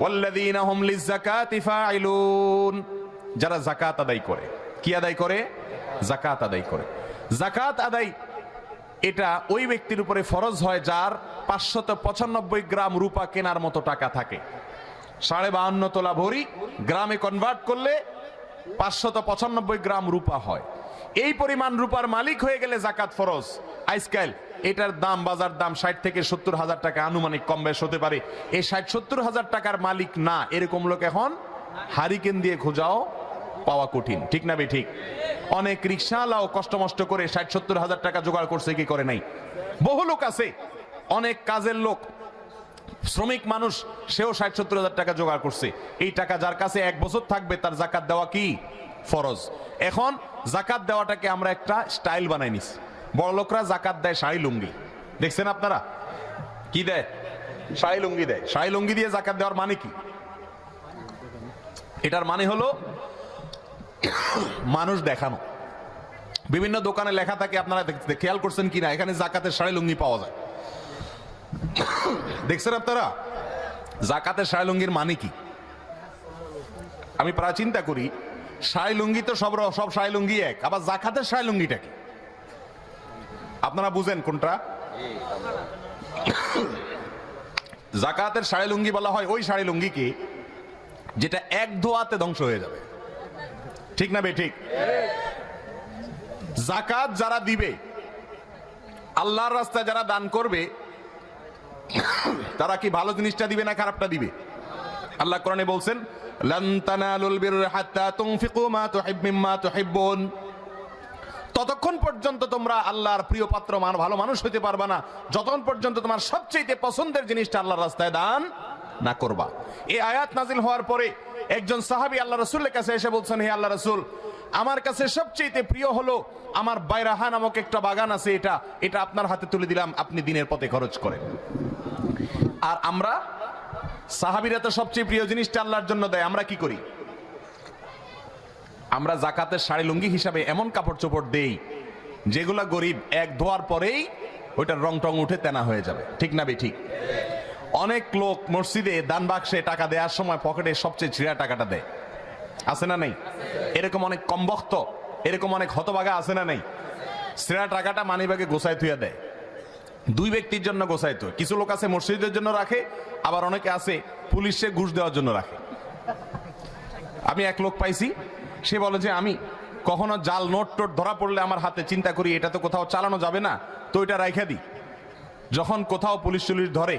ওয়াল্লাযীনা হুম লিয-যাকাতি ফাইলুন, যারা যাকাত আদায় করে। কি আদায় করে? যাকাত আদায় করে। যাকাত আদায় এটা ওই ব্যক্তির উপরে ফরজ হয় যার 595 গ্রাম রূপা কেনার মতো টাকা থাকে। 52.5 তোলা ভরি গ্রামে কনভার্ট করলে 595 গ্রাম রূপা হয়। এই পরিমাণ রূপার মালিক হয়ে গেলে যাকাত ফরজ। আজকাল এটার দাম, বাজার দাম 60 থেকে 70 হাজার টাকা, আনুমানিক কম বেশ হতে পারে। এই 60-70 হাজার টাকার মালিক না এরকম লোক এখন হারিকেন দিয়ে খোঁজাও পাওয়া কঠিন। ঠিক না বে ঠিক? অনেক রিকশাওয়ালাও কষ্ট মষ্ট করে 60-70 হাজার টাকা জোগাড় করছে, কি করে নাই? বহু লোক আছে, অনেক কাজের লোক, শ্রমিক মানুষ, সেও 60-70 হাজার টাকা জোগাড় করছে। এই টাকা যার কাছে 1 বছর থাকবে তার যাকাত দেওয়া কি ফরজ। এখন যাকাত দেওয়াটাকে আমরা একটা স্টাইল বানাই নিছি। বড় লোকরা যাকাত দেয় শাড়ি লুঙ্গি, দেখছেন আপনারা? কি দেয়? শাড়ি লুঙ্গি দেয়। শাড়ি লুঙ্গি দিয়ে যাকাত দেওয়ার মানে কি? এটার মানে হলো মানুষ দেখানো। বিভিন্ন দোকানে লেখা থাকে, আপনারা খেয়াল করছেন কিনা, এখানে যাকাতের শাড়ি লুঙ্গি পাওয়া যায়। দেখছেন আপনারা? যাকাতের শাড়ি লুঙ্গির মানে কি? আমি প্রায় চিন্তা করি, শাড়ি লুঙ্গি তো সব শাড়ি লুঙ্গি এক, আবার যাকাতের শাড়ি লুঙ্গিটা কি? আপনারা বুঝেন কোনটা? যাকাতের শাড়ি লুঙ্গি বলা হয় ওই শাড়ি লুঙ্গিকে যেটা এক ধোয়াতে ধ্বংস হয়ে যাবে। ঠিক না বে ঠিক? যাকাত যারা দিবে, আল্লাহর রাস্তায় যারা দান করবে, তারা কি ভালো জিনিসটা দিবে না খারাপটা দিবে? আল্লাহ কোরআনে বলছেন, লান তানালুল বিররা হাত্তা তুনফিকু মা মিম্মা তুহিব্বুন। ততক্ষণ পর্যন্ত তোমরা আল্লাহর প্রিয় পাত্র, ভালো মানুষ হতে পারবা না যতক্ষণ পর্যন্ত তোমার সবচেয়ে পছন্দের জিনিসটা আল্লাহর রাস্তায় দান না করবা। এই আয়াত নাজিল হওয়ার পরে একজন সাহাবী আল্লাহ রাসূলের কাছে এসে বলছেন, হে আল্লাহ রাসূল, আমার কাছে সবচেয়ে প্রিয় হলো আমার বাইরাহা নামক একটা বাগান আছে, এটা আপনার হাতে তুলে দিলাম, আপনি দিনের পথে খরচ করেন। আর আমরা সাহাবীরা তো সবচেয়ে প্রিয় জিনিসটা আল্লাহর জন্য দেয়, আমরা কি করি? আমরা যাকাতের শাড়ি লুঙ্গি হিসাবে এমন কাপড় চোপড় দেই যেগুলা গরিব, এক ধোয়ার পরেই ওইটার রং টং উঠে তেনা হয়ে যাবে। ঠিক না বে ঠিক? অনেক লোক মসজিদে দান বাক্সে টাকা দেওয়ার সময় পকেটে সবচেয়ে ছিঁড়া টাকাটা দেয়, আছে না নেই? এরকম অনেক কমবখ্ত, এরকম অনেক হতভাগা আছে না নেই? ছিঁড়া টাকাটা মানিব্যাগে গোছায় থুইয়া দেয়। দুই ব্যক্তির জন্য গোছায় তো, কিছু লোক আছে মসজিদের জন্য রাখে, আবার অনেকে আছে পুলিশে ঘুষ দেওয়ার জন্য রাখে। আমি এক লোক পাইছি, সে বলে যে আমি কখনো জাল নোট টোট ধরা পড়লে আমার হাতে চিন্তা করি এটা তো কোথাও চালানো যাবে না, তো এটা রাইখা দিই। যখন কোথাও পুলিশ টুলিশ ধরে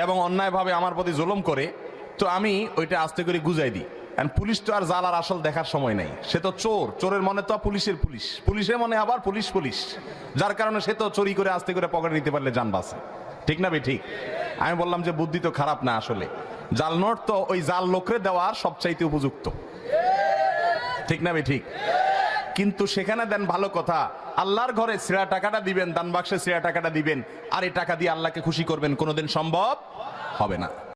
এবং অন্যায়ভাবে আমার প্রতি জুলুম করে, তো আমি ওইটা আস্তে করে গুজাই দিই। পুলিশ তো আর জাল আর আসল দেখার সময় নাই, সে তো চোর, চোরের মনে তো পুলিশের পুলিশ, পুলিশের মনে আবার পুলিশ পুলিশ, যার কারণে সে তো চুরি করে আস্তে করে পকেটে নিতে পারলে জান বাঁচে। ঠিক না বে ঠিক? আমি বললাম যে বুদ্ধি তো খারাপ না, আসলে জাল নোট তো ওই জাল লোকরে দেওয়ার সবচাইতে উপযুক্ত। ঠিক না বে ঠিক? কিন্তু সেখানে দেন ভালো কথা, আল্লাহর ঘরে ছিঁড়া টাকাটা দিবেন, দান বাক্সে ছিঁড়া টাকাটা দিবেন, আর এই টাকা দিয়ে আল্লাহকে খুশি করবেন, কোনোদিন সম্ভব হবে না।